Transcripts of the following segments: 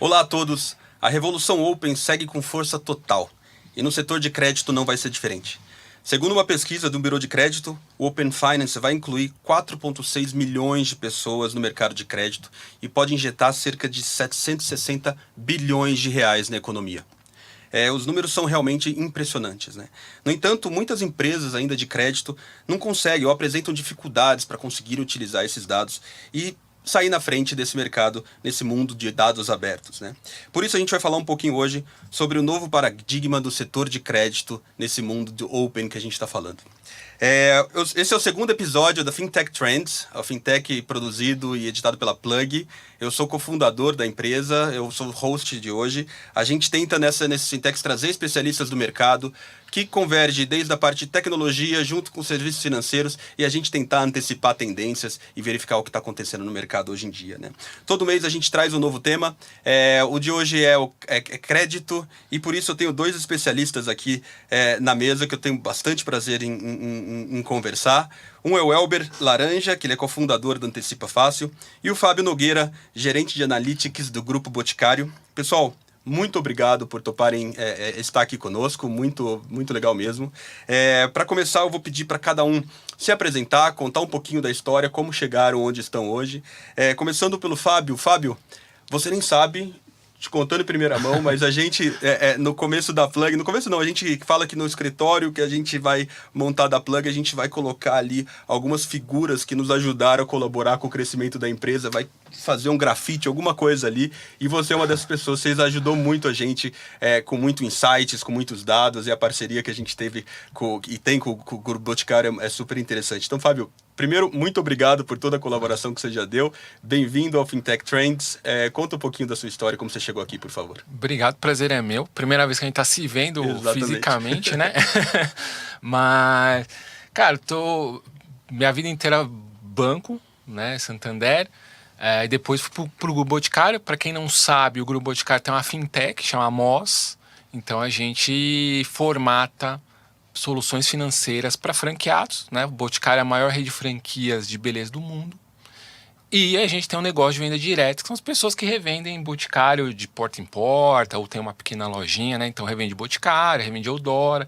Olá a todos! A revolução Open segue com força total, e no setor de crédito não vai ser diferente. Segundo uma pesquisa do Bureau de Crédito, o Open Finance vai incluir 4,6 milhões de pessoas no mercado de crédito e pode injetar cerca de 760 bilhões de reais na economia. Os números são realmente impressionantes, né? No entanto, muitas empresas ainda de crédito não conseguem ou apresentam dificuldades para conseguir utilizar esses dados e sair na frente desse mercado, nesse mundo de dados abertos, né? Por isso a gente vai falar um pouquinho hoje sobre o novo paradigma do setor de crédito nesse mundo do Open que a gente está falando. Esse é o segundo episódio da Fintech Trends, a fintech produzido e editado pela Plug. Eu sou cofundador da empresa, eu sou o host de hoje. A gente tenta nesses fintechs trazer especialistas do mercado que converge desde a parte de tecnologia junto com serviços financeiros e a gente tentar antecipar tendências e verificar o que está acontecendo no mercado hoje em dia, né? Todo mês a gente traz um novo tema. O de hoje é crédito e por isso eu tenho dois especialistas aqui na mesa que eu tenho bastante prazer em conversar. Um é o Elber Laranja, que ele é cofundador da Antecipa Fácil, e o Fábio Nogueira, gerente de Analytics do Grupo Boticário. Pessoal, muito obrigado por toparem estar aqui conosco, muito, muito legal mesmo. Para começar, eu vou pedir para cada um se apresentar, contar um pouquinho da história, como chegaram onde estão hoje. Começando pelo Fábio. Fábio, você nem sabe, te contando em primeira mão, mas a gente, no começo da Plug, no começo não, a gente fala que no escritório que a gente vai montar da Plug, a gente vai colocar ali algumas figuras que nos ajudaram a colaborar com o crescimento da empresa, vai fazer um grafite, alguma coisa ali, e você é uma dessas pessoas, vocês ajudou muito a gente, com muitos insights, com muitos dados, e a parceria que a gente teve e tem com o Grupo Boticário é super interessante. Então, Fábio, primeiro, muito obrigado por toda a colaboração que você já deu. Bem-vindo ao Fintech Trends. Conta um pouquinho da sua história, como você chegou aqui, por favor. Obrigado, prazer é meu. Primeira vez que a gente está se vendo fisicamente, né? Mas, cara, minha vida inteira banco, né? Santander. E depois fui pro Grupo Boticário. Para quem não sabe, o Grupo Boticário tem uma fintech, chama MOS. Então a gente formata soluções financeiras para franqueados, né? O Boticário é a maior rede de franquias de beleza do mundo. E a gente tem um negócio de venda direta, que são as pessoas que revendem Boticário de porta em porta, ou tem uma pequena lojinha, né? Então revende Boticário, revende Eudora,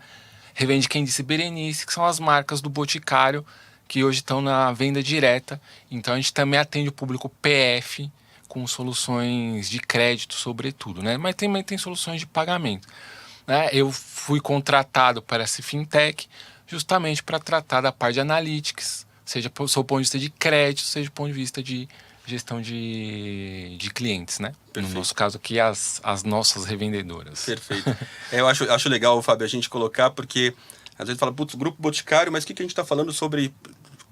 revende Quem Disse Berenice, que são as marcas do Boticário que hoje estão na venda direta. Então a gente também atende o público PF com soluções de crédito, sobretudo, né? Mas também tem soluções de pagamento. Eu fui contratado para essa fintech justamente para tratar da parte de analytics, seja do seu ponto de vista de crédito, seja do ponto de vista de gestão de clientes, né? Perfeito. No nosso caso aqui, as nossas revendedoras. Perfeito. Eu acho legal, Fábio, a gente colocar, porque às vezes fala, putz, Grupo Boticário, mas o que a gente está falando sobre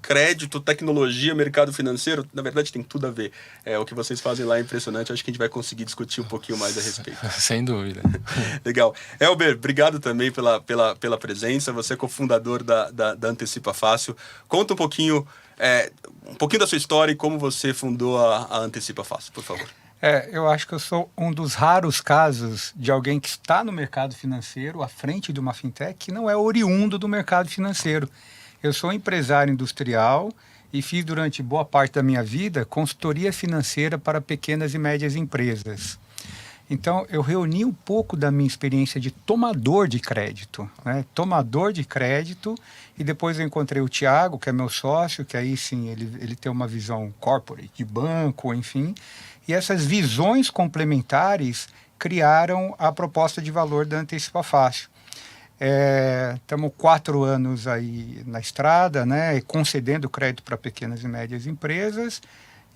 crédito, tecnologia, mercado financeiro? Na verdade, tem tudo a ver. O que vocês fazem lá é impressionante. Acho que a gente vai conseguir discutir um pouquinho mais a respeito. Sem dúvida. Legal. Elber, obrigado também pela presença. Você é cofundador da Antecipa Fácil. Conta um pouquinho da sua história e como você fundou a Antecipa Fácil, por favor. Eu acho que eu sou um dos raros casos de alguém que está no mercado financeiro, à frente de uma fintech, que não é oriundo do mercado financeiro. Eu sou empresário industrial e fiz durante boa parte da minha vida consultoria financeira para pequenas e médias empresas. Então, eu reuni um pouco da minha experiência de tomador de crédito, né? Tomador de crédito, e depois eu encontrei o Thiago, que é meu sócio, que aí sim ele tem uma visão corporate, de banco, enfim. E essas visões complementares criaram a proposta de valor da Antecipa Fácil. Estamos 4 anos aí na estrada, né, concedendo crédito para pequenas e médias empresas,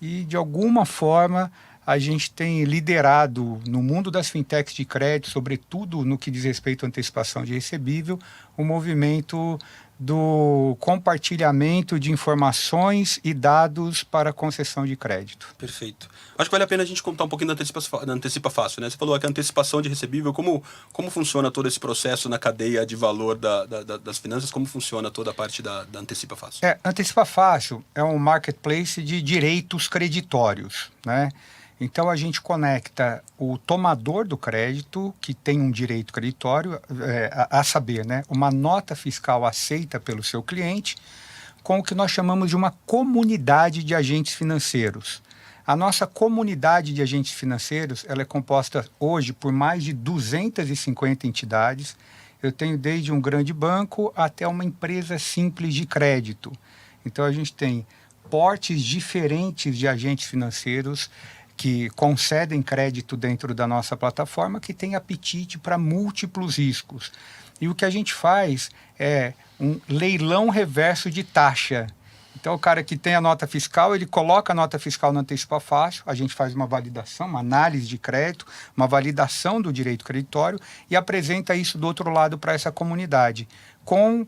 e de alguma forma a gente tem liderado no mundo das fintechs de crédito, sobretudo no que diz respeito à antecipação de recebível, o movimento do compartilhamento de informações e dados para concessão de crédito. Perfeito. Acho que vale a pena a gente contar um pouquinho da Antecipa Fácil, né? Você falou que a antecipação de recebível, como funciona todo esse processo na cadeia de valor das finanças, como funciona toda a parte da Antecipa Fácil? Antecipa Fácil é um marketplace de direitos creditórios, né? Então, a gente conecta o tomador do crédito, que tem um direito creditório, a saber, né, uma nota fiscal aceita pelo seu cliente, com o que nós chamamos de uma comunidade de agentes financeiros. A nossa comunidade de agentes financeiros, ela é composta hoje por mais de 250 entidades. Eu tenho desde um grande banco até uma empresa simples de crédito. Então, a gente tem portes diferentes de agentes financeiros que concedem crédito dentro da nossa plataforma, que tem apetite para múltiplos riscos. E o que a gente faz é um leilão reverso de taxa. Então, o cara que tem a nota fiscal, ele coloca a nota fiscal no Antecipa Fácil, a gente faz uma validação, uma análise de crédito, uma validação do direito creditório e apresenta isso do outro lado para essa comunidade, com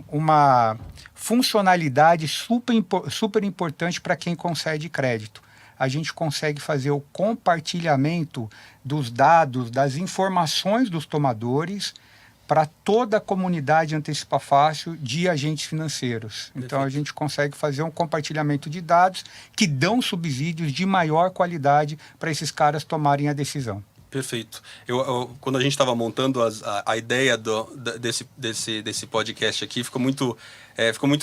uma funcionalidade super importante para quem concede crédito. A gente consegue fazer o compartilhamento dos dados, das informações dos tomadores para toda a comunidade Antecipa Fácil de agentes financeiros. Então, a gente consegue fazer um compartilhamento de dados que dão subsídios de maior qualidade para esses caras tomarem a decisão. Perfeito. Quando a gente estava montando a ideia desse podcast aqui, ficou muito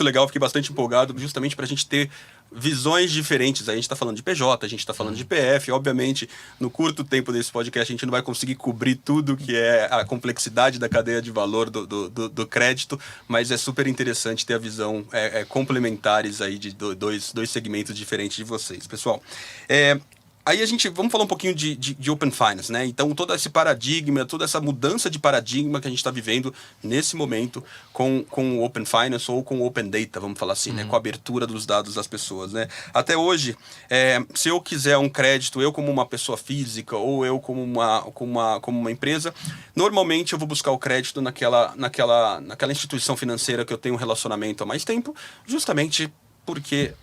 legal, fiquei bastante empolgado, justamente para a gente ter visões diferentes. A gente está falando de PJ, a gente está falando de PF. Obviamente, no curto tempo desse podcast, a gente não vai conseguir cobrir tudo que é a complexidade da cadeia de valor do crédito, mas é super interessante ter a visão complementares aí de dois segmentos diferentes de vocês. Pessoal, aí vamos falar um pouquinho de Open Finance, né? Então, todo esse paradigma, toda essa mudança de paradigma que a gente está vivendo nesse momento com o Open Finance ou com o Open Data, vamos falar assim, né? Com a abertura dos dados das pessoas, né? Até hoje, se eu quiser um crédito, eu como uma pessoa física ou eu como uma empresa, normalmente eu vou buscar o crédito naquela instituição financeira que eu tenho um relacionamento há mais tempo, justamente porque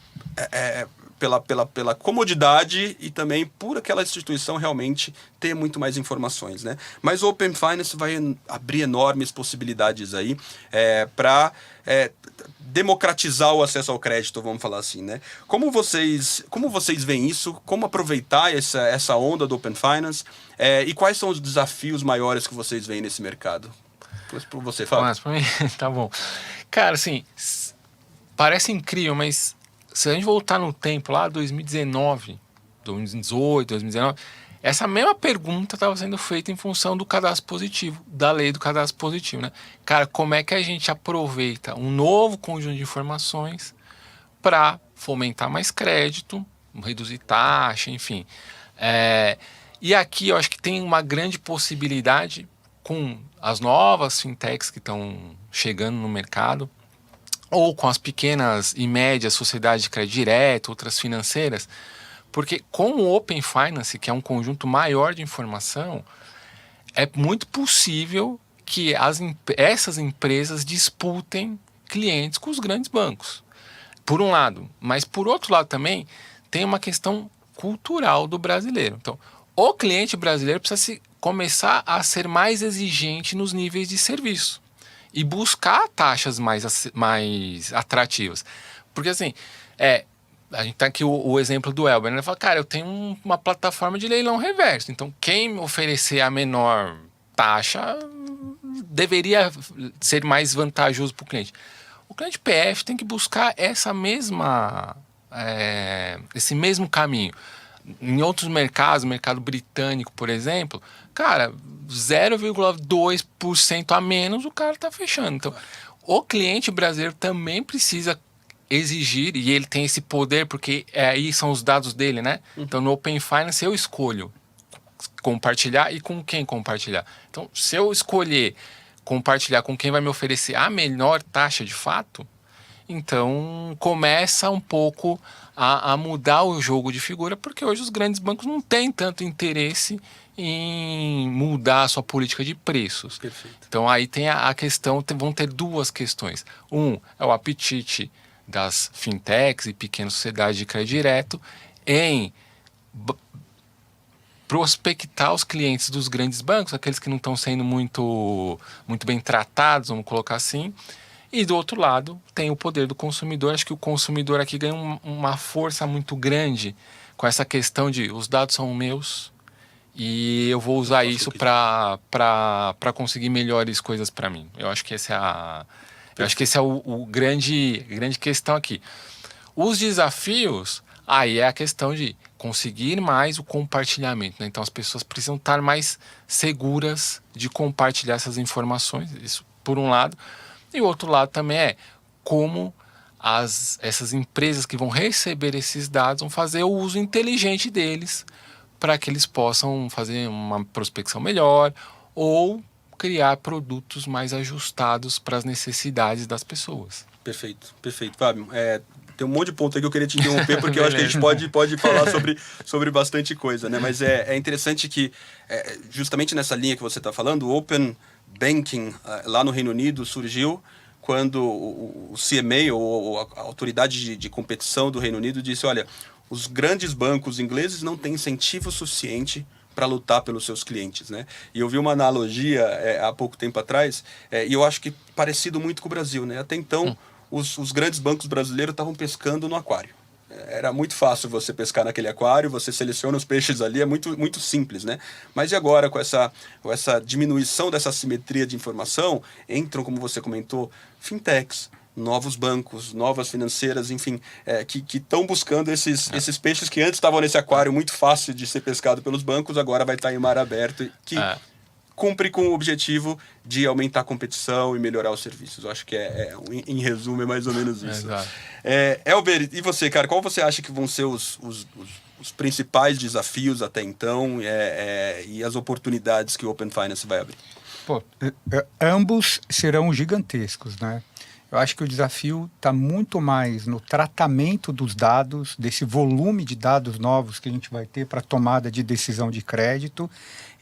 pela comodidade e também por aquela instituição realmente ter muito mais informações, né? Mas o Open Finance vai abrir enormes possibilidades aí para democratizar o acesso ao crédito, vamos falar assim, né? Como vocês veem isso? Como aproveitar essa onda do Open Finance? E quais são os desafios maiores que vocês veem nesse mercado? Para você, Fábio. Mas para mim, tá bom. Cara, assim, parece incrível, mas se a gente voltar no tempo, lá 2019, 2018, 2019, essa mesma pergunta estava sendo feita em função do cadastro positivo, da lei do cadastro positivo, né? Cara, como é que a gente aproveita um novo conjunto de informações para fomentar mais crédito, reduzir taxa, enfim. E aqui eu acho que tem uma grande possibilidade com as novas fintechs que estão chegando no mercado, ou com as pequenas e médias sociedades de crédito direto, outras financeiras, porque com o Open Finance, que é um conjunto maior de informação, é muito possível que essas empresas disputem clientes com os grandes bancos, por um lado. Mas, por outro lado também, tem uma questão cultural do brasileiro. Então, o cliente brasileiro precisa começar a ser mais exigente nos níveis de serviço e buscar taxas mais atrativas. Porque assim, a gente tá aqui o exemplo do Elber, né? Ele fala, cara, eu tenho uma plataforma de leilão reverso, então quem me oferecer a menor taxa deveria ser mais vantajoso para o cliente. O cliente PF tem que buscar esse mesmo caminho. Em outros mercados, o mercado britânico, por exemplo, cara, 0,2% a menos o cara está fechando. Então, o cliente brasileiro também precisa exigir, e ele tem esse poder, porque aí são os dados dele, né? Então, no Open Finance, eu escolho compartilhar e com quem compartilhar. Então, se eu escolher compartilhar com quem vai me oferecer a melhor taxa de fato, então começa um pouco a mudar o jogo de figura, porque hoje os grandes bancos não têm tanto interesse em mudar a sua política de preços. Perfeito. Então aí tem a questão, vão ter duas questões. É o apetite das fintechs e pequenas sociedades de crédito direto em prospectar os clientes dos grandes bancos, aqueles que não estão sendo muito bem tratados, vamos colocar assim. E do outro lado, tem o poder do consumidor. Acho que o consumidor aqui ganha uma força muito grande com essa questão de os dados são meus e eu vou usar isso para conseguir melhores coisas para mim. Eu acho que esse é o grande questão aqui. Os desafios, Aí é a questão de conseguir mais o compartilhamento, né? Então as pessoas precisam estar mais seguras de compartilhar essas informações, isso por um lado. E o outro lado também é como essas empresas que vão receber esses dados vão fazer o uso inteligente deles para que eles possam fazer uma prospecção melhor ou criar produtos mais ajustados para as necessidades das pessoas. Perfeito, perfeito. Fábio, tem um monte de ponto aí que eu queria te interromper, porque eu acho que a gente pode falar sobre bastante coisa, né? Mas é interessante que, justamente nessa linha que você está falando, o Open Banking lá no Reino Unido surgiu quando o CMA, ou a autoridade de competição do Reino Unido, disse, olha, os grandes bancos ingleses não têm incentivo suficiente para lutar pelos seus clientes, né? E eu vi uma analogia há pouco tempo atrás, e eu acho que parecido muito com o Brasil, né? Até então, os grandes bancos brasileiros estavam pescando no aquário. Era muito fácil você pescar naquele aquário, você seleciona os peixes ali, é muito, muito simples, né? Mas e agora, com essa diminuição dessa assimetria de informação, entram, como você comentou, fintechs, novos bancos, novas financeiras, enfim, que estão buscando esses peixes que antes estavam nesse aquário muito fácil de ser pescado pelos bancos, agora vai estar em mar aberto, que cumpre com o objetivo de aumentar a competição e melhorar os serviços. Eu acho que em resumo, é mais ou menos isso. Exato. Elber, e você, cara, qual você acha que vão ser os principais desafios até então e as oportunidades que o Open Finance vai abrir? Ambos serão gigantescos, né? Eu acho que o desafio está muito mais no tratamento dos dados, desse volume de dados novos que a gente vai ter para tomada de decisão de crédito.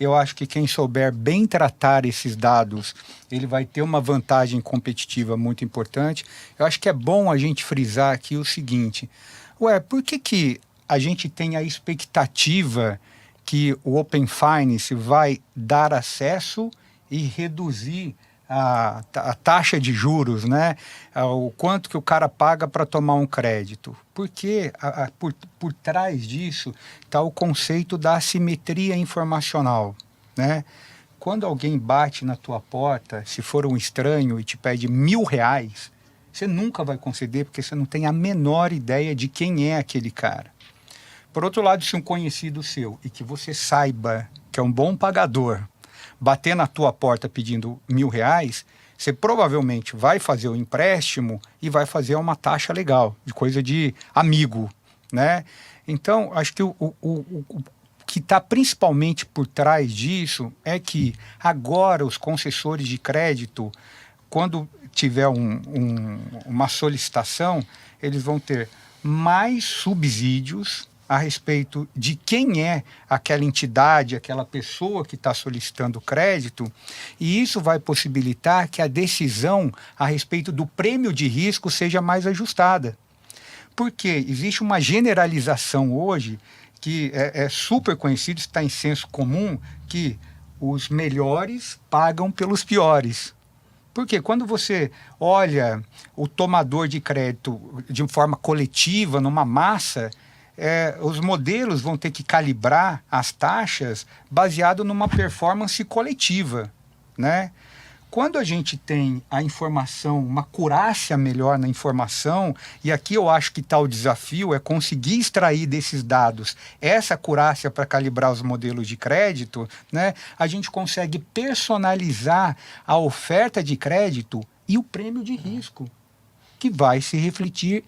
Eu acho que quem souber bem tratar esses dados, ele vai ter uma vantagem competitiva muito importante. Eu acho que é bom a gente frisar aqui o seguinte, por que a gente tem a expectativa que o Open Finance vai dar acesso e reduzir a taxa de juros, né? O quanto que o cara paga para tomar um crédito? Porque por trás disso está o conceito da assimetria informacional, né? Quando alguém bate na tua porta, se for um estranho e te pede R$1.000, você nunca vai conceder porque você não tem a menor ideia de quem é aquele cara. Por outro lado, se um conhecido seu e que você saiba que é um bom pagador bater na tua porta pedindo R$1.000, você provavelmente vai fazer o empréstimo e vai fazer uma taxa legal, de coisa de amigo, né? Então, acho que o que está principalmente por trás disso é que agora os concessores de crédito, quando tiver uma solicitação, eles vão ter mais subsídios a respeito de quem é aquela entidade, aquela pessoa que está solicitando crédito, e isso vai possibilitar que a decisão a respeito do prêmio de risco seja mais ajustada. Porque existe uma generalização hoje que é super conhecido, está em senso comum, que os melhores pagam pelos piores. Porque quando você olha o tomador de crédito de forma coletiva, numa massa, os modelos vão ter que calibrar as taxas baseado numa performance coletiva, né? Quando a gente tem a informação, uma acurácia melhor na informação, e aqui eu acho que está o desafio, é conseguir extrair desses dados essa acurácia para calibrar os modelos de crédito, né? A gente consegue personalizar a oferta de crédito e o prêmio de risco, que vai se refletir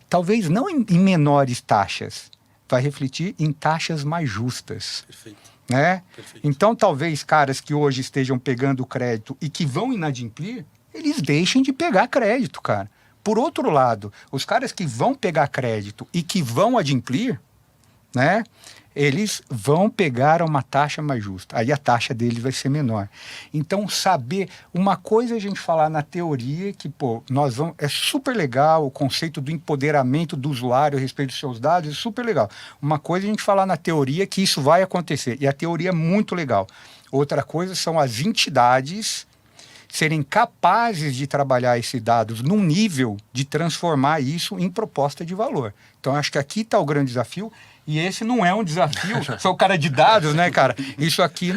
talvez não em menores taxas, vai refletir em taxas mais justas. Perfeito. Né? Perfeito. Então, talvez caras que hoje estejam pegando crédito e que vão inadimplir, eles deixem de pegar crédito, cara. Por outro lado, os caras que vão pegar crédito e que vão adimplir, né? Eles vão pegar uma taxa mais justa. Aí a taxa deles vai ser menor. Então, saber... Uma coisa é a gente falar na teoria que, é super legal o conceito do empoderamento do usuário a respeito dos seus dados, é super legal. Uma coisa é a gente falar na teoria que isso vai acontecer. E a teoria é muito legal. Outra coisa são as entidades serem capazes de trabalhar esses dados num nível de transformar isso em proposta de valor. Então, acho que aqui está o grande desafio. E esse não é um desafio, sou o cara de dados, né, cara? Isso aqui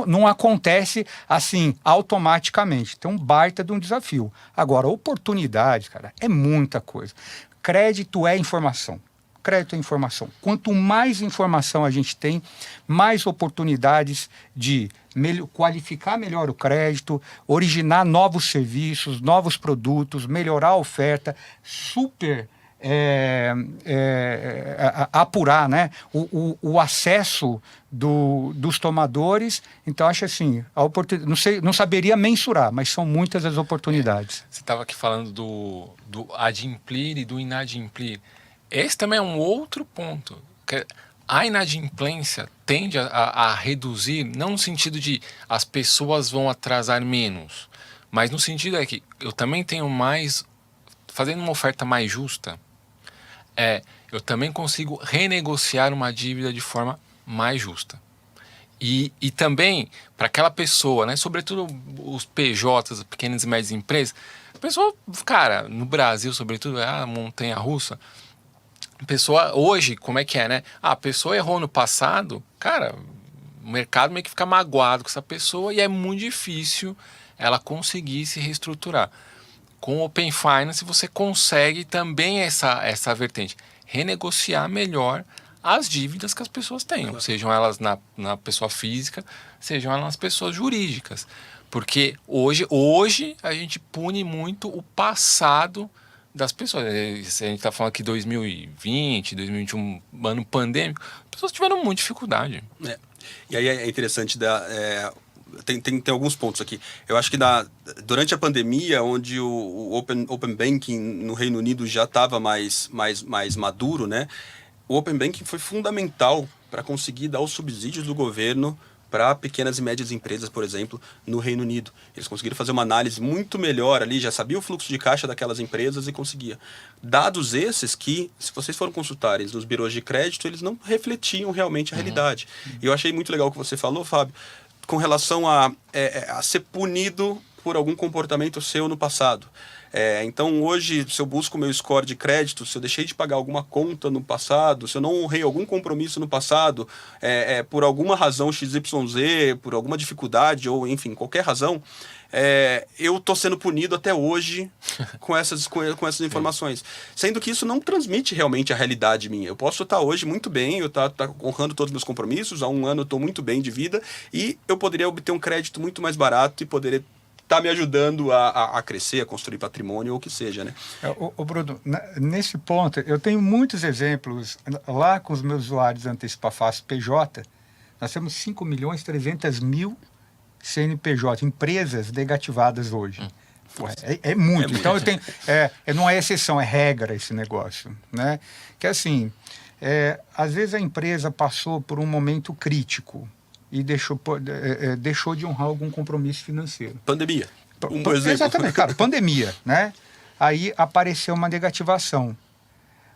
não acontece assim, automaticamente. Tem um baita de um desafio. Agora, oportunidade, cara, é muita coisa. Crédito é informação. Crédito é informação. Quanto mais informação a gente tem, mais oportunidades de qualificar melhor o crédito, originar novos serviços, novos produtos, melhorar a oferta, apurar, né, o acesso dos tomadores. Então, acho assim, não saberia mensurar, mas são muitas as oportunidades. Você estava aqui falando do adimplir e do inadimplir. Esse também é um outro ponto. A inadimplência tende a reduzir, não no sentido de as pessoas vão atrasar menos, mas no sentido é que eu também tenho mais, fazendo uma oferta mais justa, eu também consigo renegociar uma dívida de forma mais justa. E também, para aquela pessoa, né, sobretudo os PJs, as pequenas e médias empresas, a pessoa, cara, no Brasil, sobretudo, é a montanha-russa. A pessoa, hoje, como é que é, né? A pessoa errou no passado, cara, o mercado meio que fica magoado com essa pessoa e é muito difícil ela conseguir se reestruturar. Com o Open Finance você consegue também essa vertente, renegociar melhor as dívidas que as pessoas tenham, claro. Sejam elas na pessoa física, sejam elas nas pessoas jurídicas. Porque hoje a gente pune muito o passado das pessoas. Se a gente está falando aqui 2020, 2021, ano pandêmico, as pessoas tiveram muita dificuldade. E aí é interessante tem alguns pontos aqui. Eu acho que durante a pandemia, onde o Open Banking no Reino Unido já estava mais maduro, né? O Open Banking foi fundamental para conseguir dar os subsídios do governo para pequenas e médias empresas, por exemplo, no Reino Unido. Eles conseguiram fazer uma análise muito melhor ali, já sabia o fluxo de caixa daquelas empresas e conseguia. Dados esses que, se vocês forem consultarem nos birôs de crédito, eles não refletiam realmente a realidade. E eu achei muito legal o que você falou, Fábio, com relação a ser punido por algum comportamento seu no passado. Então, hoje, se eu busco o meu score de crédito, se eu deixei de pagar alguma conta no passado, se eu não honrei algum compromisso no passado, por alguma razão XYZ, por alguma dificuldade, ou enfim, qualquer razão, eu estou sendo punido até hoje com essas informações. Sendo que isso não transmite realmente a realidade minha. Eu posso estar hoje muito bem, eu estar honrando todos os meus compromissos, há um ano eu estou muito bem de vida, e eu poderia obter um crédito muito mais barato e poderia está me ajudando a crescer, a construir patrimônio ou o que seja, né? Bruno, nesse ponto, eu tenho muitos exemplos. Lá com os meus usuários Antecipa Fácil PJ, nós temos 5.300.000 CNPJ, empresas negativadas hoje. É muito. Então, eu tenho, não é exceção, é regra esse negócio, né? Que assim, às vezes a empresa passou por um momento crítico e deixou de honrar algum compromisso financeiro. Pandemia. Exemplo. Exatamente, cara, pandemia, né? Aí apareceu uma negativação.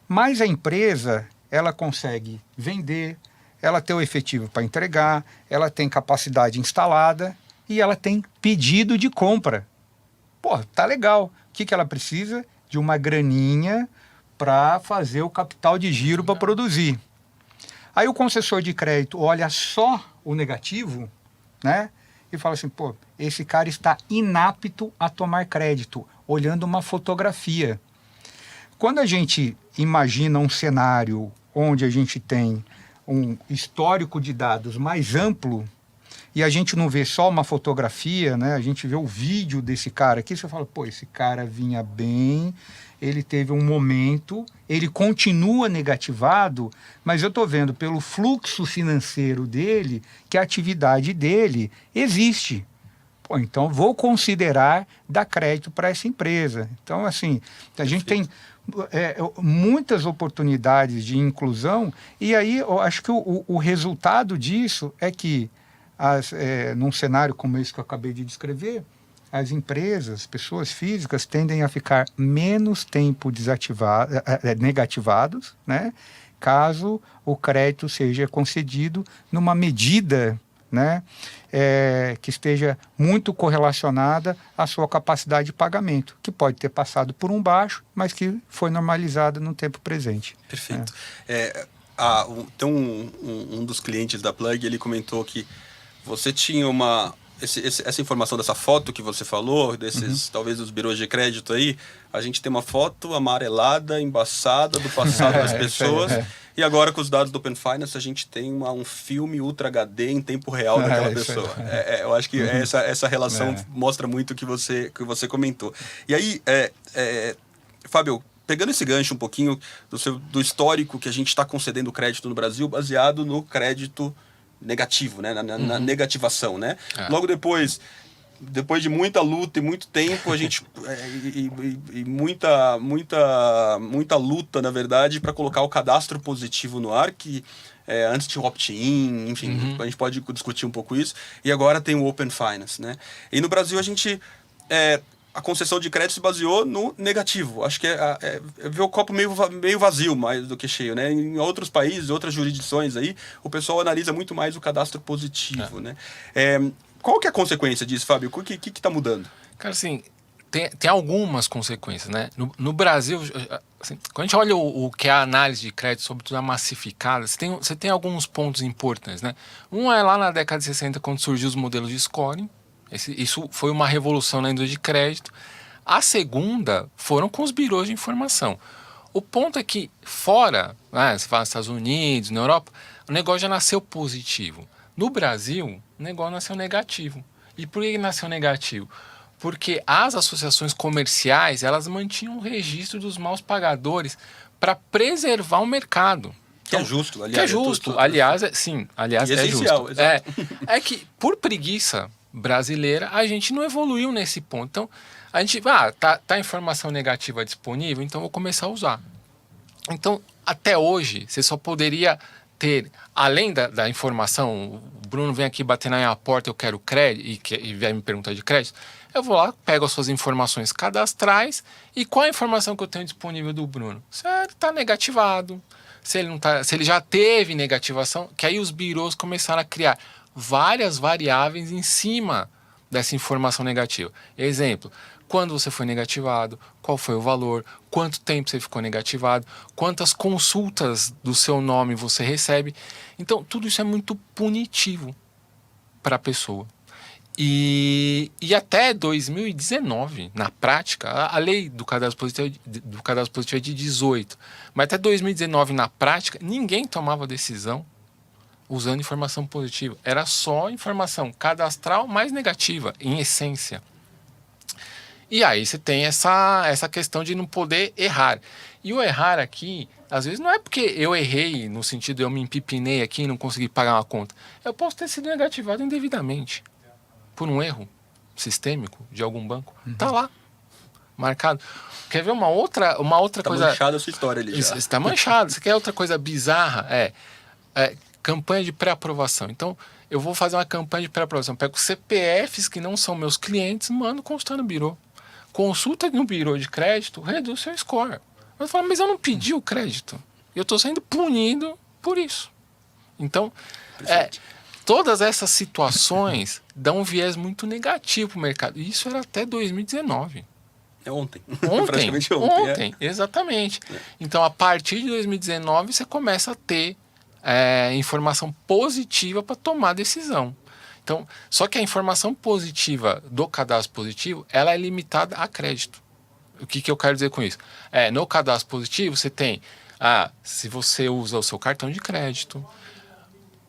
Mas a empresa, ela consegue vender, ela tem o efetivo para entregar, ela tem capacidade instalada e ela tem pedido de compra. Pô, tá legal. O que ela precisa? De uma graninha para fazer o capital de giro para produzir. Aí o concessor de crédito olha só o negativo, né? E fala assim, pô, esse cara está inapto a tomar crédito, olhando uma fotografia. Quando a gente imagina um cenário onde a gente tem um histórico de dados mais amplo e a gente não vê só uma fotografia, né? A gente vê o vídeo desse cara aqui, você fala, pô, esse cara vinha bem, ele teve um momento, ele continua negativado, mas eu estou vendo pelo fluxo financeiro dele que a atividade dele existe. Pô, então vou considerar dar crédito para essa empresa. Então, assim, a gente tem muitas oportunidades de inclusão e aí eu acho que o resultado disso é que, num cenário como esse que eu acabei de descrever, as empresas, pessoas físicas, tendem a ficar menos tempo negativados, né, caso o crédito seja concedido numa medida, né, que esteja muito correlacionada à sua capacidade de pagamento, que pode ter passado por um baixo, mas que foi normalizada no tempo presente. Perfeito. Tem um dos clientes da Plug, ele comentou que você tinha essa informação dessa foto que você falou, desses, talvez, dos birôs de crédito aí, a gente tem uma foto amarelada, embaçada do passado das pessoas, e agora com os dados do Open Finance a gente tem um filme Ultra HD em tempo real daquela pessoa. Eu acho que essa relação mostra muito o que você comentou. E aí, Fábio, pegando esse gancho um pouquinho do histórico que a gente está concedendo crédito no Brasil, baseado no crédito negativo, né? Na negativação, né? Logo depois de muita luta e muito tempo, a gente e muita luta, na verdade, para colocar o cadastro positivo no ar, que antes tinha o opt-in, enfim, a gente pode discutir um pouco isso, e agora tem o Open Finance, né? E no Brasil a gente a concessão de crédito se baseou no negativo. Acho que é ver o copo meio vazio mais do que cheio, né? Em outros países, outras jurisdições aí, o pessoal analisa muito mais o cadastro positivo, né? Qual que é a consequência disso, Fábio? O que está mudando? Cara, assim, tem algumas consequências, né? No Brasil, assim, quando a gente olha o que é a análise de crédito, sobretudo a massificada, você tem alguns pontos importantes, né? Um é lá na década de 60, quando surgiu os modelos de scoring. Isso foi uma revolução na indústria de crédito. A segunda foram com os birôs de informação. O ponto é que fora, né, você fala nos Estados Unidos, na Europa, o negócio já nasceu positivo. No Brasil, o negócio nasceu negativo. E por que nasceu negativo? Porque as associações comerciais, elas mantinham o registro dos maus pagadores para preservar o mercado. Que é justo, aliás. Que é justo. Aliás, sim. Aliás, é justo. É que, por preguiça brasileira, a gente não evoluiu nesse ponto. Então, a gente, tá informação negativa disponível, então vou começar a usar. Então, até hoje, você só poderia ter, além da informação, o Bruno vem aqui bater na minha porta, eu quero crédito, e vai me perguntar de crédito, eu vou lá, pego as suas informações cadastrais, e qual a informação que eu tenho disponível do Bruno? Se ele está negativado, se ele já teve negativação, que aí os birôs começaram a criar várias variáveis em cima dessa informação negativa. Exemplo, quando você foi negativado, qual foi o valor, quanto tempo você ficou negativado, quantas consultas do seu nome você recebe. Então, tudo isso é muito punitivo para a pessoa. E até 2019, na prática, a lei do cadastro positivo é de 18, mas até 2019, na prática, ninguém tomava decisão usando informação positiva. Era só informação cadastral mais negativa, em essência. E aí você tem essa questão de não poder errar. E o errar aqui, às vezes, não é porque eu errei, no sentido de eu me empipinei aqui e não consegui pagar uma conta. Eu posso ter sido negativado indevidamente por um erro sistêmico de algum banco. Tá lá, marcado. Quer ver uma outra coisa... Tá manchada a sua história ali já. Está manchado. Você quer outra coisa bizarra? Campanha de pré-aprovação. Então, eu vou fazer uma campanha de pré-aprovação. Pego CPFs que não são meus clientes, mando consultar no birô. Consulta no birô de crédito, reduz seu score. Eu falo, mas eu não pedi o crédito. Eu estou sendo punido por isso. Então, todas essas situações dão um viés muito negativo para o mercado. E isso era até 2019. É ontem. Praticamente ontem. Exatamente. Então, a partir de 2019, você começa a ter informação positiva para tomar decisão. Então, só que a informação positiva do cadastro positivo, ela é limitada a crédito. O que eu quero dizer com isso? No cadastro positivo, você tem, se você usa o seu cartão de crédito,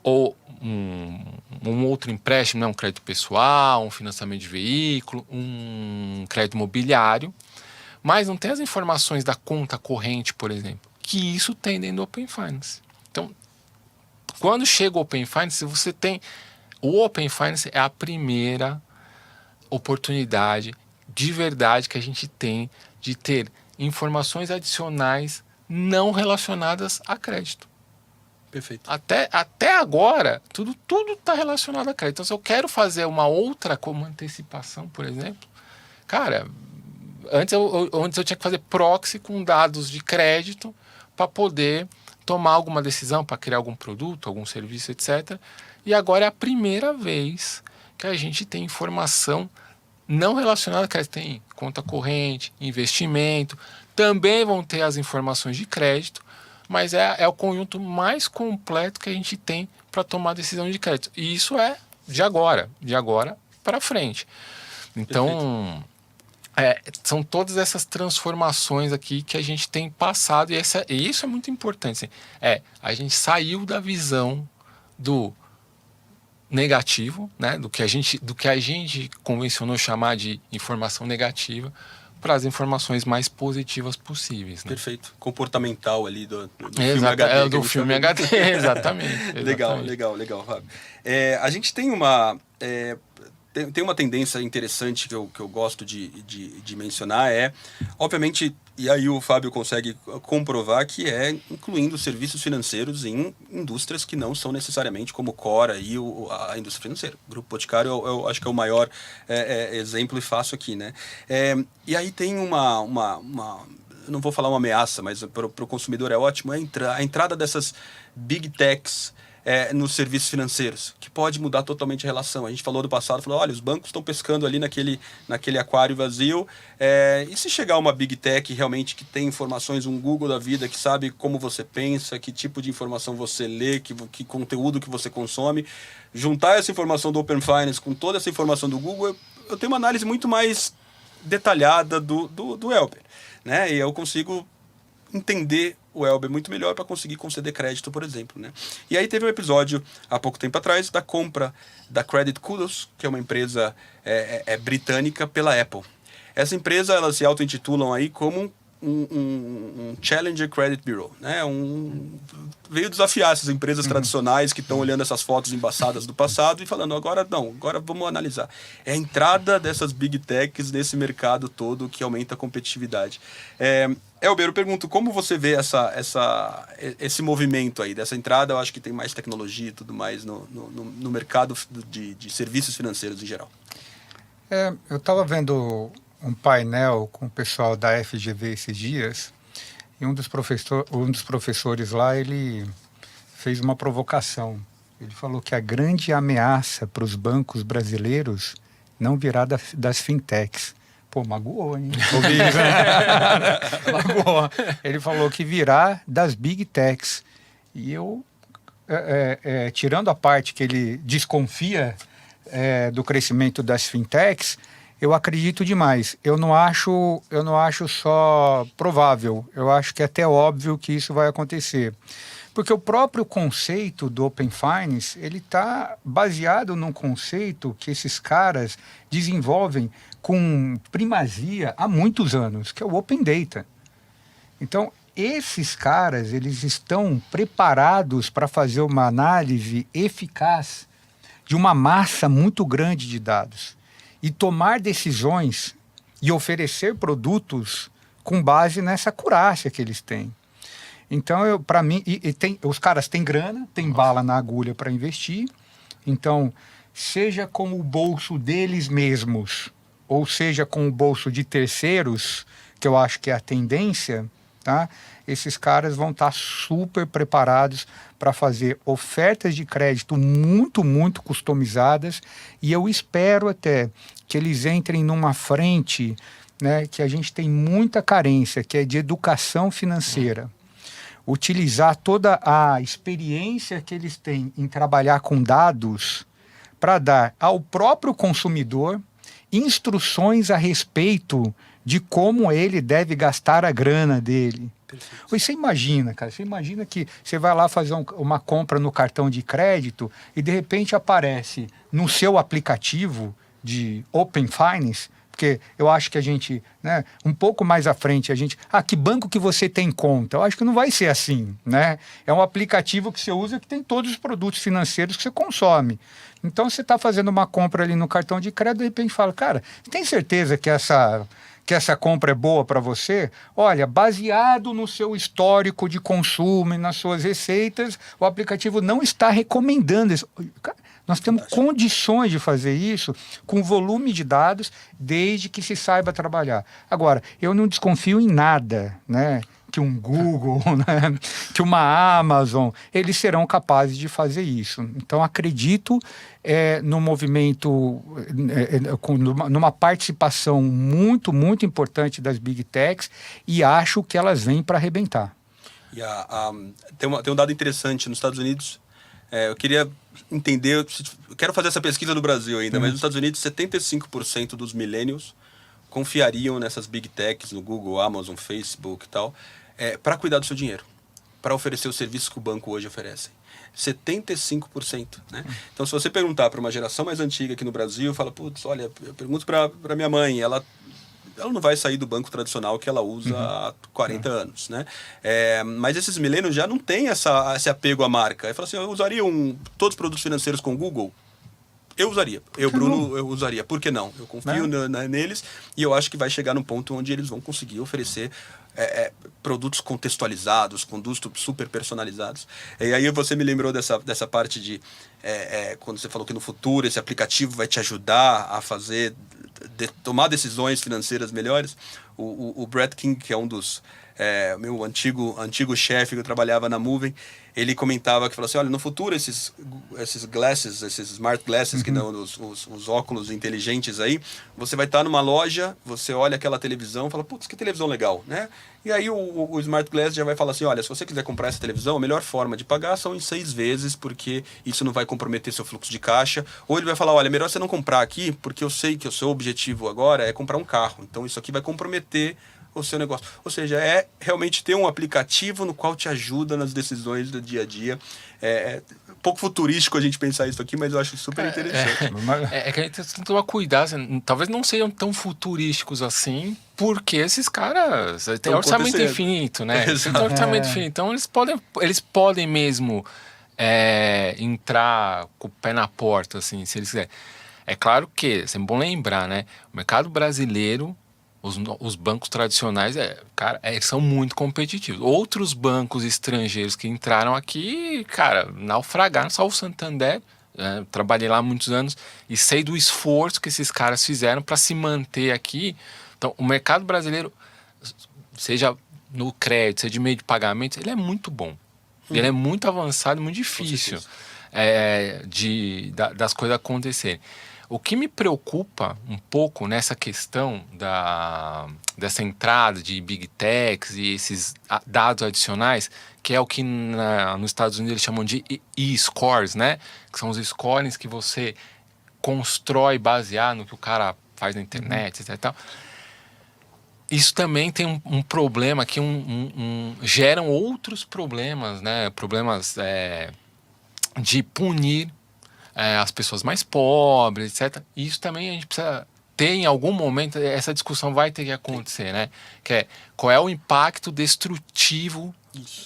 ou um outro empréstimo, um crédito pessoal, um financiamento de veículo, um crédito imobiliário, mas não tem as informações da conta corrente, por exemplo, que isso tem dentro do Open Finance. Então, quando chega o Open Finance, você tem... O Open Finance é a primeira oportunidade de verdade que a gente tem de ter informações adicionais não relacionadas a crédito. Perfeito. Até agora, tudo está relacionado a crédito. Então, se eu quero fazer uma outra como antecipação, por exemplo, cara, antes eu tinha que fazer proxy com dados de crédito para poder tomar alguma decisão, para criar algum produto, algum serviço, etc. E agora é a primeira vez que a gente tem informação não relacionada a crédito. Tem conta corrente, investimento, também vão ter as informações de crédito, mas é o conjunto mais completo que a gente tem para tomar decisão de crédito. E isso é de agora para frente. Então, são todas essas transformações aqui que a gente tem passado, e isso é muito importante. Assim, a gente saiu da visão do negativo, né, do que a gente convencionou chamar de informação negativa, para as informações mais positivas possíveis. Né? Perfeito. Comportamental ali do filme HD. Do filme HD, exatamente. Legal, Fábio. A gente tem uma tendência interessante que eu gosto de mencionar, obviamente, e aí o Fábio consegue comprovar, que incluindo serviços financeiros em indústrias que não são necessariamente como Cora e a indústria financeira. O Grupo Boticário eu acho que é o maior exemplo e fácil aqui, né? E aí tem eu não vou falar uma ameaça, mas para o consumidor é ótimo, a entrada dessas big techs nos serviços financeiros, que pode mudar totalmente a relação. A gente falou do passado, olha, os bancos estão pescando ali naquele aquário vazio, e se chegar uma Big Tech realmente que tem informações, um Google da vida, que sabe como você pensa, que tipo de informação você lê, que conteúdo que você consome, juntar essa informação do Open Finance com toda essa informação do Google, eu tenho uma análise muito mais detalhada do Elber, né? E eu consigo entender o Elber muito melhor para conseguir conceder crédito, por exemplo, né? E aí teve um episódio, há pouco tempo atrás, da compra da Credit Kudos, que é uma empresa britânica, pela Apple. Essa empresa, elas se auto-intitulam aí como um Challenger Credit Bureau, né? Veio desafiar essas empresas tradicionais que estão olhando essas fotos embaçadas do passado e falando, agora vamos analisar. É a entrada dessas Big Techs nesse mercado todo que aumenta a competitividade. Elber, eu pergunto, como você vê esse movimento aí, dessa entrada? Eu acho que tem mais tecnologia e tudo mais no mercado de serviços financeiros em geral. Eu estava vendo um painel com o pessoal da FGV esses dias, e um dos professores lá, ele fez uma provocação. Ele falou que a grande ameaça para os bancos brasileiros não virá das fintechs. Pô, magoou, hein? Magoou. Ele falou que virá das big techs. E eu, tirando a parte que ele desconfia do crescimento das fintechs, eu acredito demais. Eu não acho só provável, eu acho que é até óbvio que isso vai acontecer. Porque o próprio conceito do Open Finance, ele está baseado num conceito que esses caras desenvolvem com primazia há muitos anos, que é o Open Data. Então, esses caras, eles estão preparados para fazer uma análise eficaz de uma massa muito grande de dados e tomar decisões e oferecer produtos com base nessa acurácia que eles têm. Então, para mim, os caras têm grana, têm bala na agulha para investir. Então, seja com o bolso deles mesmos, ou seja com o bolso de terceiros, que eu acho que é a tendência, tá? Esses caras vão estar super preparados para fazer ofertas de crédito muito, muito customizadas, e eu espero até que eles entrem numa frente, né, que a gente tem muita carência, que é de educação financeira. Utilizar toda a experiência que eles têm em trabalhar com dados para dar ao próprio consumidor instruções a respeito de como ele deve gastar a grana dele. Perfeito. Você imagina, cara, que você vai lá fazer uma compra no cartão de crédito e de repente aparece no seu aplicativo de Open Finance, porque eu acho que a gente, né, um pouco mais à frente, que banco que você tem conta? Eu acho que não vai ser assim, né? É um aplicativo que você usa que tem todos os produtos financeiros que você consome. Então, você está fazendo uma compra ali no cartão de crédito, de repente fala, cara, tem certeza que essa compra é boa para você? Olha, baseado no seu histórico de consumo e nas suas receitas, o aplicativo não está recomendando isso. Nós temos condições de fazer isso com volume de dados, desde que se saiba trabalhar. Agora, eu não desconfio em nada, né? Que um Google, né? Que uma Amazon, eles serão capazes de fazer isso. Então, acredito no movimento, numa participação muito, muito importante das Big Techs, e acho que elas vêm para arrebentar. E tem um dado interessante nos Estados Unidos. Eu queria entender, eu quero fazer essa pesquisa no Brasil ainda, mas nos Estados Unidos 75% dos millennials confiariam nessas big techs, no Google, Amazon, Facebook e tal, para cuidar do seu dinheiro, para oferecer os serviços que o banco hoje oferece. 75%, né? Então, se você perguntar para uma geração mais antiga aqui no Brasil, fala, putz, olha, eu pergunto para minha mãe, ela não vai sair do banco tradicional que ela usa há 40 anos, né? Mas esses milênios já não têm esse apego à marca. Aí fala assim, eu usaria todos os produtos financeiros com o Google? Eu usaria. Bruno, eu usaria. Por que não? Eu confio neles e eu acho que vai chegar num ponto onde eles vão conseguir oferecer produtos contextualizados, condutos super personalizados. E aí você me lembrou dessa parte de quando você falou que no futuro esse aplicativo vai te ajudar a tomar decisões financeiras melhores. O Brett King, que é um dos meu antigo chefe que eu trabalhava na Moving, ele comentava que falou assim, olha, no futuro esses glasses, esses smart glasses que dão os óculos inteligentes aí, você vai estar numa loja, você olha aquela televisão e fala, putz, que televisão legal, né? E aí o smart glass já vai falar assim, olha, se você quiser comprar essa televisão, a melhor forma de pagar são em 6 vezes, porque isso não vai comprometer seu fluxo de caixa. Ou ele vai falar, olha, melhor você não comprar aqui, porque eu sei que o seu objetivo agora é comprar um carro, então isso aqui vai comprometer o seu negócio. Ou seja, realmente ter um aplicativo no qual te ajuda nas decisões do dia a dia. É um pouco futurístico a gente pensar isso aqui, mas eu acho super interessante. Que a gente tem que tomar cuidado. Assim, talvez não sejam tão futurísticos assim, porque esses caras têm orçamento infinito, né? Eles têm orçamento infinito. Então eles podem mesmo entrar com o pé na porta, assim, se eles quiserem. É claro que, é bom lembrar, né? O mercado brasileiro, os bancos tradicionais, cara, eles são muito competitivos. Outros bancos estrangeiros que entraram aqui, cara, naufragaram, só o Santander. Trabalhei lá há muitos anos e sei do esforço que esses caras fizeram para se manter aqui. Então, o mercado brasileiro, seja no crédito, seja de meio de pagamento, ele é muito bom. Ele é muito avançado, muito difícil das coisas acontecerem. O que me preocupa um pouco nessa questão dessa entrada de Big Techs e esses dados adicionais, que é o que nos Estados Unidos eles chamam de e-scores, né? Que são os scorings que você constrói baseado no que o cara faz na internet, etc. E tal. Isso também tem um problema que geram outros problemas, né? Problemas de punir as pessoas mais pobres, etc. E isso também a gente precisa ter em algum momento, essa discussão vai ter que acontecer, né? Que é qual é o impacto destrutivo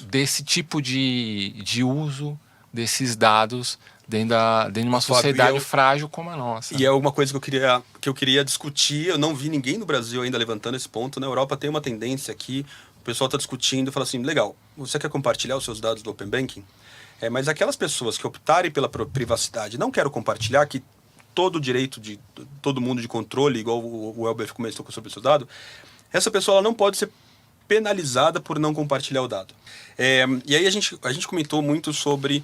desse tipo de uso desses dados dentro de uma sociedade frágil como a nossa. E é uma coisa que eu queria discutir, eu não vi ninguém no Brasil ainda levantando esse ponto. Na Europa tem uma tendência aqui, o pessoal está discutindo e fala assim, legal, você quer compartilhar os seus dados do Open Banking? Mas aquelas pessoas que optarem pela privacidade, não quero compartilhar, que todo o direito de todo mundo de controle, igual o Elber comentou sobre o seu dado, essa pessoa ela não pode ser penalizada por não compartilhar o dado. E aí a gente comentou muito sobre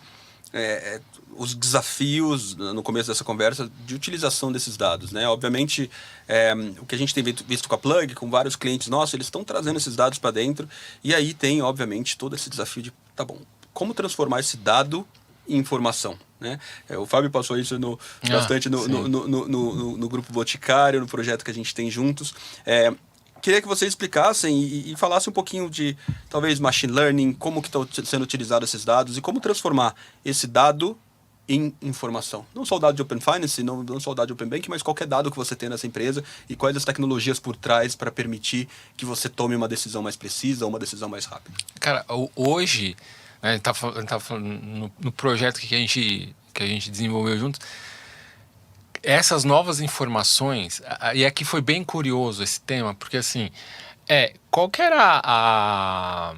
os desafios, no começo dessa conversa, de utilização desses dados, né? Obviamente, o que a gente tem visto com a Plug, com vários clientes nossos, eles estão trazendo esses dados para dentro, e aí tem, obviamente, todo esse desafio de, tá bom, como transformar esse dado em informação, né? O Fábio passou isso bastante no Grupo Boticário, no projeto que a gente tem juntos. Queria que vocês explicassem e falassem um pouquinho de, talvez, machine learning, como que estão sendo utilizados esses dados e como transformar esse dado em informação. Não só o dado de Open Finance, não só o dado de Open Bank, mas qualquer dado que você tem nessa empresa e quais as tecnologias por trás para permitir que você tome uma decisão mais precisa ou uma decisão mais rápida. Cara, hoje, a gente tá falando no projeto que a gente desenvolveu junto, essas novas informações, e aqui foi bem curioso esse tema, porque assim, qual que era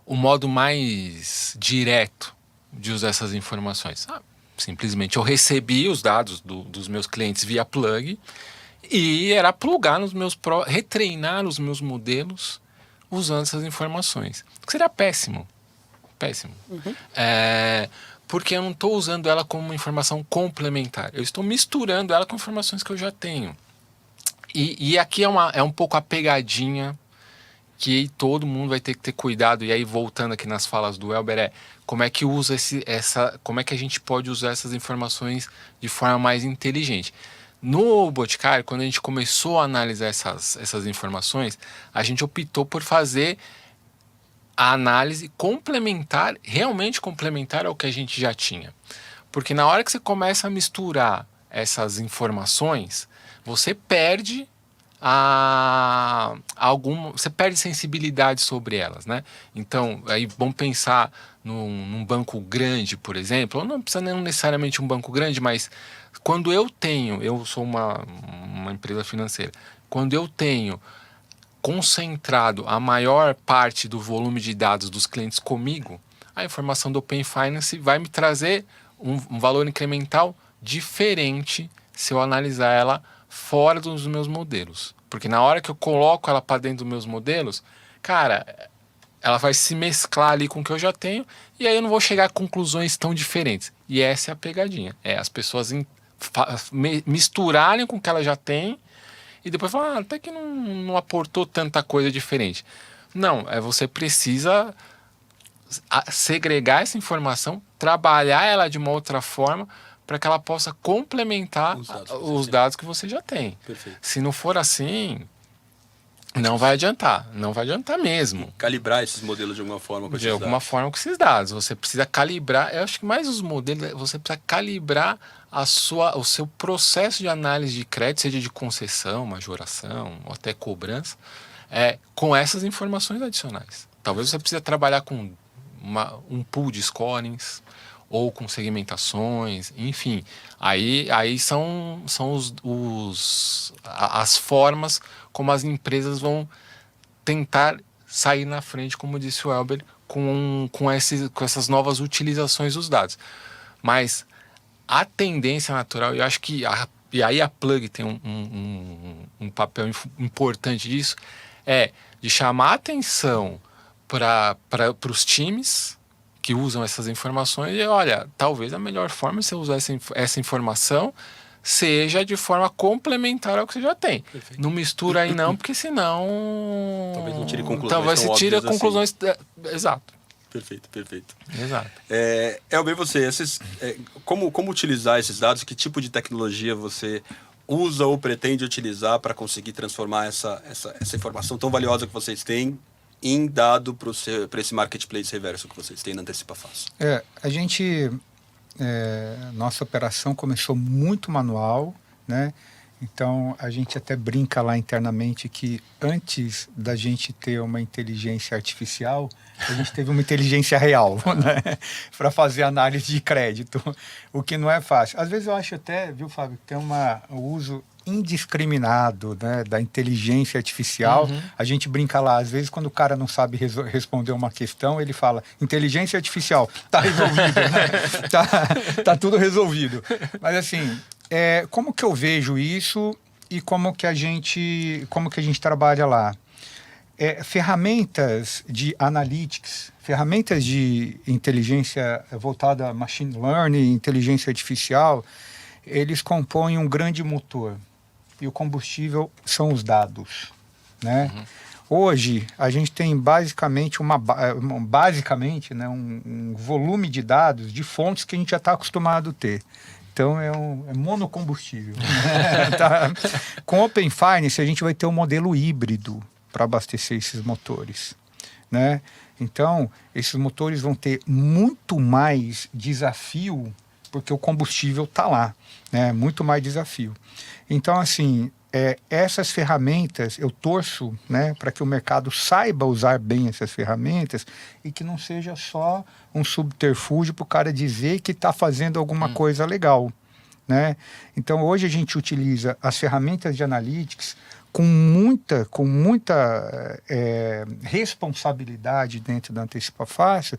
o modo mais direto de usar essas informações? Simplesmente eu recebi os dados dos meus clientes via plug e era plugar retreinar os meus modelos usando essas informações. Que seria péssimo. Uhum. Porque eu não estou usando ela como uma informação complementar. Eu estou misturando ela com informações que eu já tenho. E aqui é um pouco a pegadinha que todo mundo vai ter que ter cuidado. E aí, voltando aqui nas falas do Elber, como é que usa como é que a gente pode usar essas informações de forma mais inteligente. No Boticário, quando a gente começou a analisar essas informações, a gente optou por fazer a análise complementar, realmente complementar ao que a gente já tinha. Porque na hora que você começa a misturar essas informações, você perde você perde sensibilidade sobre elas, né? Então, aí vamos pensar num banco grande, por exemplo, ou não precisa não necessariamente um banco grande, mas quando eu sou uma empresa financeira, quando eu tenho concentrado a maior parte do volume de dados dos clientes comigo, a informação do Open Finance vai me trazer um valor incremental diferente se eu analisar ela fora dos meus modelos. Porque na hora que eu coloco ela para dentro dos meus modelos, cara, ela vai se mesclar ali com o que eu já tenho e aí eu não vou chegar a conclusões tão diferentes. E essa é a pegadinha. As pessoas misturarem com o que ela já tem e depois falar, até que não aportou tanta coisa diferente. Não, você precisa segregar essa informação, trabalhar ela de uma outra forma para que ela possa complementar os dados que você já tem. Perfeito. Se não for assim, não vai adiantar mesmo. E calibrar esses modelos de alguma forma com esses dados. De alguma forma com esses dados. Você precisa calibrar, eu acho que mais os modelos, você precisa calibrar o seu processo de análise de crédito, seja de concessão, majoração ou até cobrança, com essas informações adicionais. Talvez você precise trabalhar com um pool de scorings, ou com segmentações, enfim. Aí são as formas como as empresas vão tentar sair na frente, como disse o Elber, com essas novas utilizações dos dados. Mas a tendência natural, eu acho que e aí a Plug tem um papel importante disso, de chamar a atenção para os times que usam essas informações e olha, talvez a melhor forma de você usar essa informação seja de forma complementar ao que você já tem. Perfeito. Não mistura aí não, porque senão talvez não tire conclusões. Talvez você tire conclusões. Assim. Exato. Perfeito. Exato. Elber, você, como utilizar esses dados? Que tipo de tecnologia você usa ou pretende utilizar para conseguir transformar essa informação tão valiosa que vocês têm em dado para esse marketplace reverso que vocês têm na Antecipa Fácil? Nossa operação começou muito manual, né? Então a gente até brinca lá internamente que antes da gente ter uma inteligência artificial, a gente teve uma inteligência real, né? Para fazer análise de crédito, o que não é fácil. Às vezes eu acho até, viu, Fábio, que tem um uso indiscriminado, né, da inteligência artificial. Uhum. A gente brinca lá, às vezes quando o cara não sabe responder uma questão, ele fala, inteligência artificial, tá resolvido, né? tá tudo resolvido. Mas assim, como que eu vejo isso e como que a gente trabalha lá? Ferramentas de analytics, ferramentas de inteligência voltada a machine learning, inteligência artificial, eles compõem um grande motor. E o combustível são os dados, né? Uhum. Hoje, a gente tem basicamente né, um volume de dados de fontes que a gente já está acostumado a ter. Então, é monocombustível. Tá? Com Open Finance, a gente vai ter um modelo híbrido para abastecer esses motores, né? Então, esses motores vão ter muito mais desafio porque o combustível está lá, né? Muito mais desafio. Então, assim, essas ferramentas, eu torço, né, para que o mercado saiba usar bem essas ferramentas e que não seja só um subterfúgio para o cara dizer que está fazendo alguma coisa legal, né? Então, hoje a gente utiliza as ferramentas de analytics com muita responsabilidade dentro da Antecipa Fácil,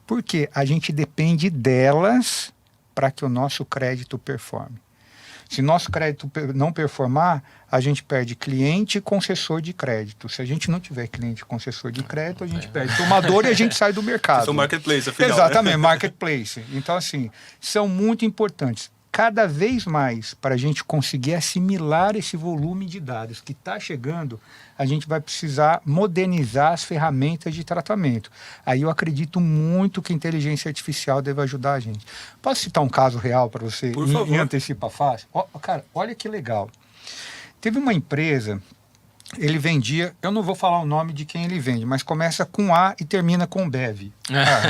porque a gente depende delas para que o nosso crédito performe. Se nosso crédito não performar, a gente perde cliente e concessor de crédito. Se a gente não tiver cliente e concessor de crédito, a gente perde tomador e a gente sai do mercado. Isso é um marketplace, afinal. Exatamente, né? Marketplace. Então, assim, são muito importantes. cada vez mais, para a gente conseguir assimilar esse volume de dados que está chegando, a gente vai precisar modernizar as ferramentas de tratamento. Aí eu acredito muito que a inteligência artificial deve ajudar a gente. Posso citar um caso real para você? Por favor. Em antecipa fácil? Cara, olha que legal. Teve uma empresa, ele vendia, eu não vou falar o nome de quem ele vende, mas começa com A e termina com Bev.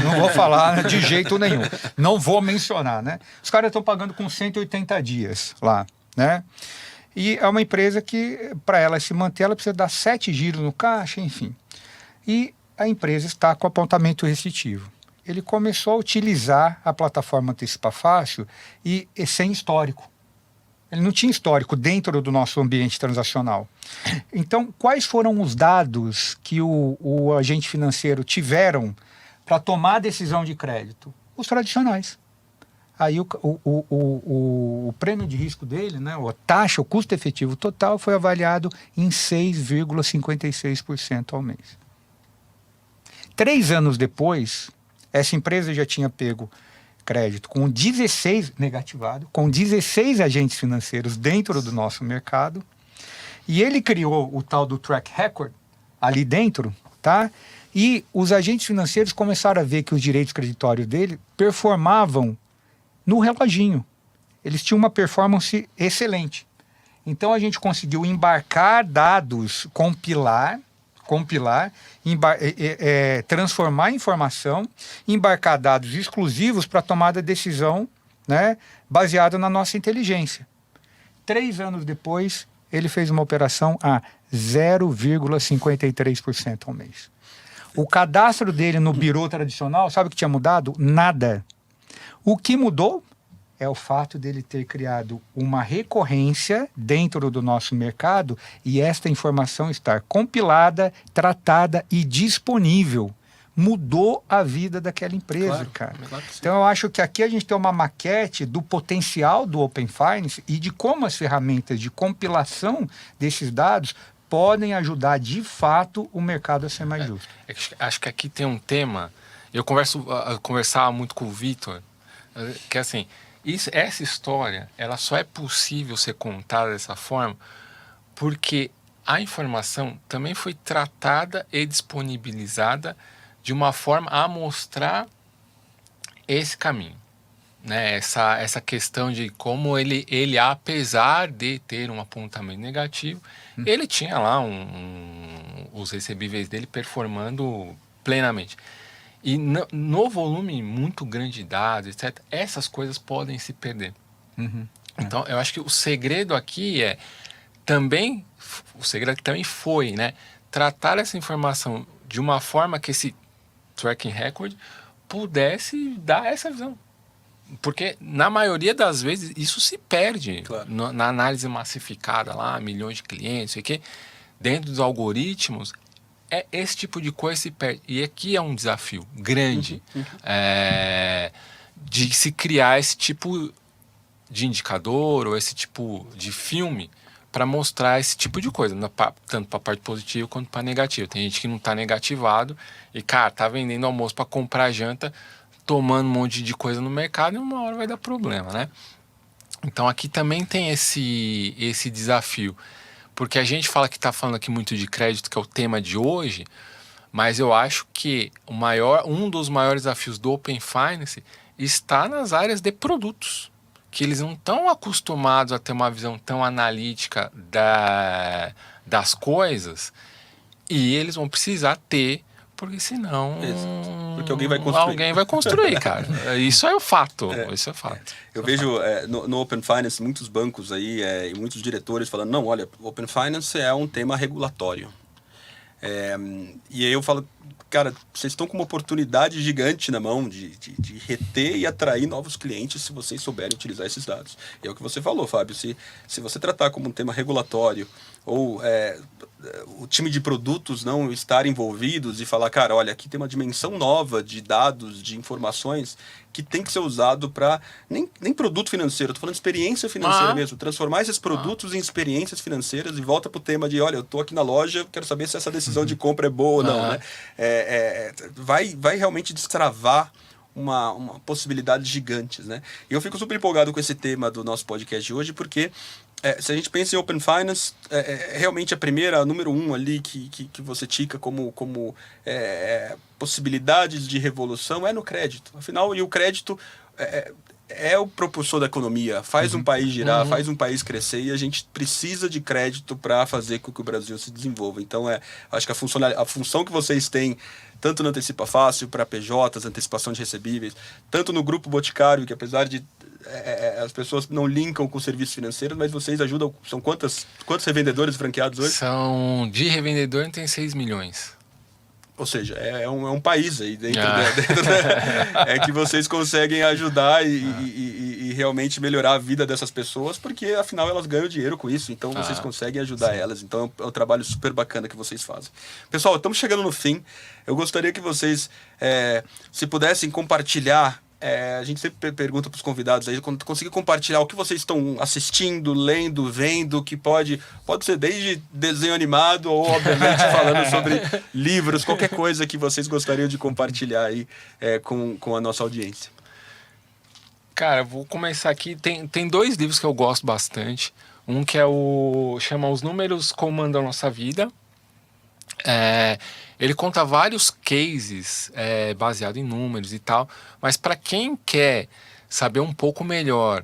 Não vou falar de jeito nenhum. Não vou mencionar, né? Os caras estão pagando com 180 dias lá, né? E é uma empresa que, para ela se manter, ela precisa dar 7 giros no caixa, enfim. E a empresa está com apontamento restritivo. Ele começou a utilizar a plataforma Antecipa Fácil e sem histórico. Ele não tinha histórico dentro do nosso ambiente transacional. Então, quais foram os dados que o agente financeiro tiveram para tomar a decisão de crédito? Os tradicionais. Aí o prêmio de risco dele, né, a taxa, o custo efetivo total, foi avaliado em 6,56% ao mês. 3 anos depois, essa empresa já tinha pego crédito com 16 negativado, com 16 agentes financeiros dentro do nosso mercado, e ele criou o tal do track record ali dentro, tá? E os agentes financeiros começaram a ver que os direitos creditórios dele performavam no reloginho. Eles tinham uma performance excelente. Então a gente conseguiu embarcar dados, compilar, transformar em informação, embarcar dados exclusivos para tomada de decisão, né, baseada na nossa inteligência. 3 anos depois, ele fez uma operação a 0,53% ao mês. O cadastro dele no birô tradicional, sabe o que tinha mudado? Nada. O que mudou é o fato dele ter criado uma recorrência dentro do nosso mercado e esta informação estar compilada, tratada e disponível. Mudou a vida daquela empresa, cara. Então eu acho que aqui a gente tem uma maquete do potencial do Open Finance e de como as ferramentas de compilação desses dados podem ajudar de fato o mercado a ser mais justo. Acho que aqui tem um tema, eu conversava muito com o Vitor, que assim, essa história, ela só é possível ser contada dessa forma porque a informação também foi tratada e disponibilizada de uma forma a mostrar esse caminho, né? Essa questão de como ele apesar de ter um apontamento negativo, ele tinha lá os recebíveis dele performando plenamente. E no volume muito grande de dados, etc., essas coisas podem se perder. Então, eu acho que o segredo aqui também foi, né, tratar essa informação de uma forma que esse tracking record pudesse dar essa visão. Porque, na maioria das vezes, isso se perde. Claro. Na análise massificada lá, milhões de clientes, sei que, dentro dos algoritmos, esse tipo de coisa se perde. E aqui é um desafio grande de se criar esse tipo de indicador ou esse tipo de filme para mostrar esse tipo de coisa, tanto para a parte positiva quanto para a negativa. Tem gente que não está negativado e, cara, tá vendendo almoço para comprar janta, tomando um monte de coisa no mercado e uma hora vai dar problema, né? Então aqui também tem esse desafio. Porque a gente fala que está falando aqui muito de crédito, que é o tema de hoje, mas eu acho que um dos maiores desafios do Open Finance está nas áreas de produtos, que eles não estão acostumados a ter uma visão tão analítica das coisas, e eles vão precisar ter, porque senão porque alguém vai construir, cara. Isso é o fato. Isso é fato. Eu vejo no Open Finance muitos bancos aí e muitos diretores falando, não, olha, Open Finance é um tema regulatório. E aí eu falo, cara, vocês estão com uma oportunidade gigante na mão de reter e atrair novos clientes se vocês souberem utilizar esses dados. E é o que você falou, Fábio, se você tratar como um tema regulatório ou o time de produtos não estar envolvidos e falar, cara, olha, aqui tem uma dimensão nova de dados, de informações que tem que ser usado para nem produto financeiro, estou falando de experiência financeira mesmo, transformar esses produtos em experiências financeiras e volta para o tema de, olha, eu estou aqui na loja, quero saber se essa decisão de compra é boa ou não, né? Vai realmente destravar uma possibilidades gigantes, né? E eu fico super empolgado com esse tema do nosso podcast de hoje, porque se a gente pensa em Open Finance, realmente a número 1 ali que você tica como possibilidades de revolução é no crédito. Afinal, e o crédito é o propulsor da economia, faz um país girar, faz um país crescer, e a gente precisa de crédito para fazer com que o Brasil se desenvolva. Então, acho que a função que vocês têm, tanto no Antecipa Fácil, para PJs, antecipação de recebíveis, tanto no Grupo Boticário, que apesar de as pessoas não linkam com serviços financeiros, mas vocês ajudam. São quantos revendedores franqueados hoje? De revendedor tem 6 milhões. Ou seja, é um país aí dentro, que vocês conseguem ajudar e realmente melhorar a vida dessas pessoas, porque afinal elas ganham dinheiro com isso, então vocês conseguem ajudar elas. Então é um trabalho super bacana que vocês fazem. Pessoal, estamos chegando no fim. Eu gostaria que vocês, se pudessem compartilhar. A gente sempre pergunta para os convidados aí, quando conseguir compartilhar o que vocês estão assistindo, lendo, vendo, que pode ser desde desenho animado ou, obviamente, falando sobre livros, qualquer coisa que vocês gostariam de compartilhar aí com a nossa audiência. Cara, vou começar aqui. Tem 2 livros que eu gosto bastante. Um que chama Os Números Comandam a Nossa Vida. Ele conta vários cases baseado em números e tal, mas para quem quer saber um pouco melhor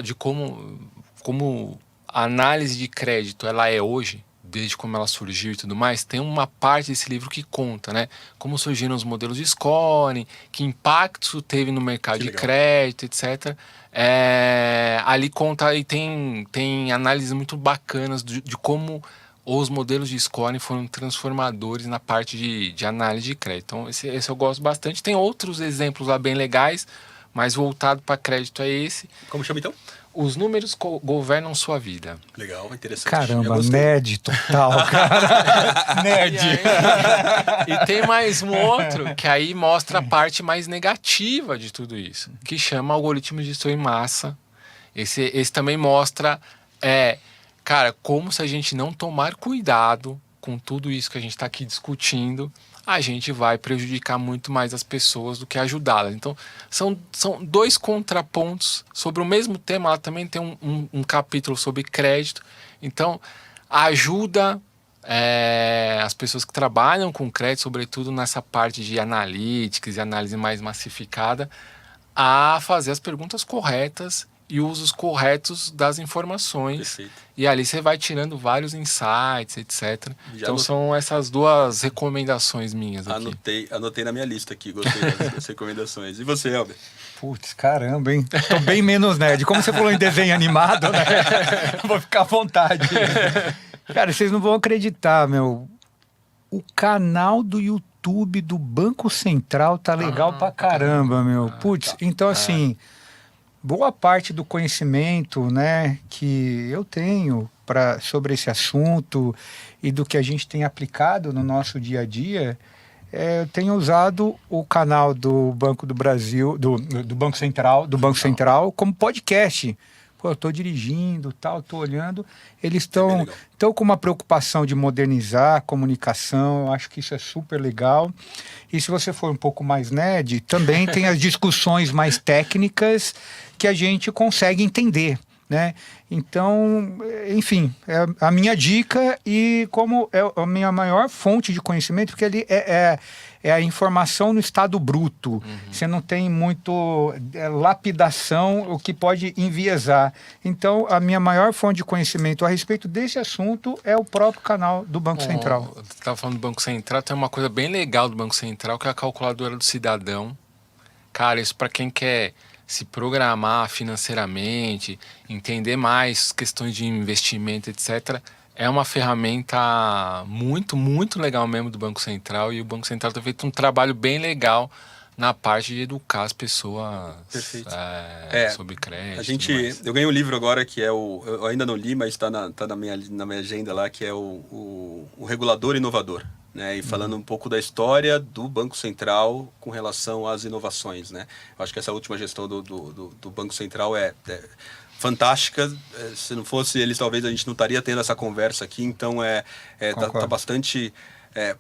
de como a análise de crédito ela é hoje, desde como ela surgiu e tudo mais, tem uma parte desse livro que conta, né? Como surgiram os modelos de scoring, que impacto teve no mercado de crédito, etc. Ali conta e tem análises muito bacanas de como os modelos de scoring foram transformadores na parte de análise de crédito. Então, esse eu gosto bastante. Tem outros exemplos lá bem legais, mas voltado para crédito é esse. Como chama então? Os números governam sua vida. Legal, interessante. Caramba, nerd total, cara. Nerd. E tem mais um outro que aí mostra a parte mais negativa de tudo isso, que chama Algoritmo de Gestão em Massa. Esse também mostra... Cara, como se a gente não tomar cuidado com tudo isso que a gente está aqui discutindo, a gente vai prejudicar muito mais as pessoas do que ajudá-las. Então, são 2 contrapontos sobre o mesmo tema. Ela também tem um capítulo sobre crédito. Então, ajuda as pessoas que trabalham com crédito, sobretudo nessa parte de analytics e análise mais massificada, a fazer as perguntas corretas e usos corretos das informações. Perfeito. E ali você vai tirando vários insights, etc. Então são essas 2 recomendações minhas aqui. Anotei na minha lista aqui, gostei das recomendações. E você, Elber? Putz, caramba, hein? Tô bem menos nerd. Como você falou em desenho animado, né? Vou ficar à vontade. Cara, vocês não vão acreditar, meu. O canal do YouTube do Banco Central tá legal pra caramba, meu. Putz, então assim... Boa parte do conhecimento, né, que eu tenho sobre esse assunto e do que a gente tem aplicado no nosso dia a dia, eu tenho usado o canal do Banco do Brasil, do Banco Central como podcast. Pô, eu estou dirigindo, estou olhando, eles estão com uma preocupação de modernizar a comunicação, eu acho que isso é super legal. E se você for um pouco mais nerd, também tem as discussões mais técnicas que a gente consegue entender, né? Então, enfim, é a minha dica e como é a minha maior fonte de conhecimento, porque ali é a informação no estado bruto. Você não tem muito lapidação, o que pode enviesar. Então, a minha maior fonte de conhecimento a respeito desse assunto é o próprio canal do Banco Central. Você estava falando do Banco Central, tem uma coisa bem legal do Banco Central, que é a calculadora do cidadão. Cara, isso para quem quer se programar financeiramente, entender mais questões de investimento, etc., é uma ferramenta muito, muito legal mesmo do Banco Central, e o Banco Central tem feito um trabalho bem legal na parte de educar as pessoas sobre crédito. Eu ganhei um livro agora que eu ainda não li, mas está na minha agenda lá, que é o Regulador Inovador. Né, e falando um pouco da história do Banco Central com relação às inovações. Né? Eu acho que essa última gestão do Banco Central é fantástica. Se não fosse eles, talvez a gente não estaria tendo essa conversa aqui. Então, tá bastante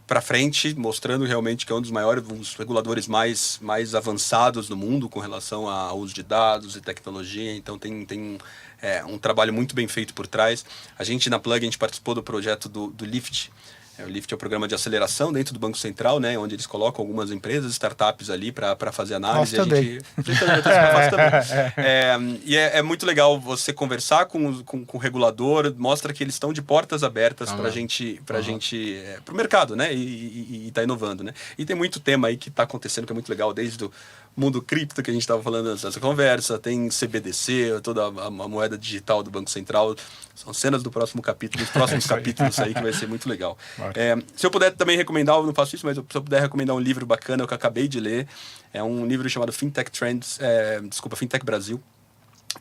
para frente, mostrando realmente que é um dos maiores, um dos reguladores mais avançados do mundo com relação ao uso de dados e tecnologia. Então tem um trabalho muito bem feito por trás. A gente na Plug, a gente participou do projeto do LIFT. O LIFT é o programa de aceleração dentro do Banco Central, né, onde eles colocam algumas empresas, startups ali para fazer análise. Nós também. E é muito legal você conversar com o regulador, mostra que eles estão de portas abertas para o mercado, né, e tá inovando, né. E tem muito tema aí que está acontecendo que é muito legal, desde o mundo cripto que a gente estava falando nessa conversa, tem CBDC, toda a moeda digital do Banco Central. São cenas do próximo capítulo, dos próximos capítulos aí, que vai ser muito legal. Se eu puder também recomendar, eu não faço isso, mas se eu puder recomendar um livro bacana que eu acabei de ler, é um livro chamado Fintech Trends, Fintech Brasil.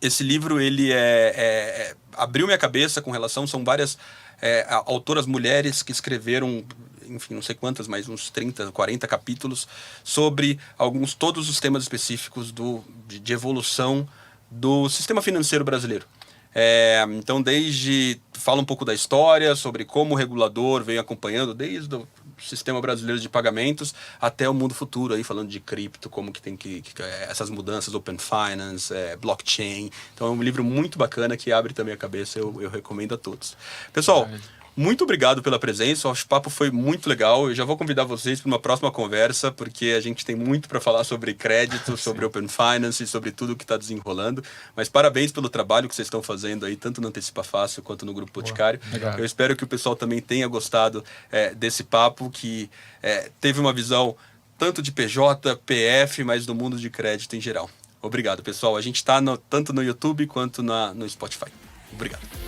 Esse livro, ele abriu minha cabeça com relação, são várias autoras mulheres que escreveram, enfim, não sei quantas, mas uns 30, 40 capítulos sobre todos os temas específicos de evolução do sistema financeiro brasileiro. Então, fala um pouco da história, sobre como o regulador veio acompanhando desde o sistema brasileiro de pagamentos até o mundo futuro, aí falando de cripto, como que tem essas mudanças, Open Finance, blockchain. Então é um livro muito bacana que abre também a cabeça, eu recomendo a todos. Pessoal, muito obrigado pela presença, o papo foi muito legal. Eu já vou convidar vocês para uma próxima conversa, porque a gente tem muito para falar sobre crédito, sobre Open Finance, sobre tudo que está desenrolando. Mas parabéns pelo trabalho que vocês estão fazendo aí, tanto no Antecipa Fácil quanto no Grupo Boticário. Eu espero que o pessoal também tenha gostado desse papo, que teve uma visão tanto de PJ, PF, mas do mundo de crédito em geral. Obrigado, pessoal. A gente está tanto no YouTube quanto no Spotify. Obrigado.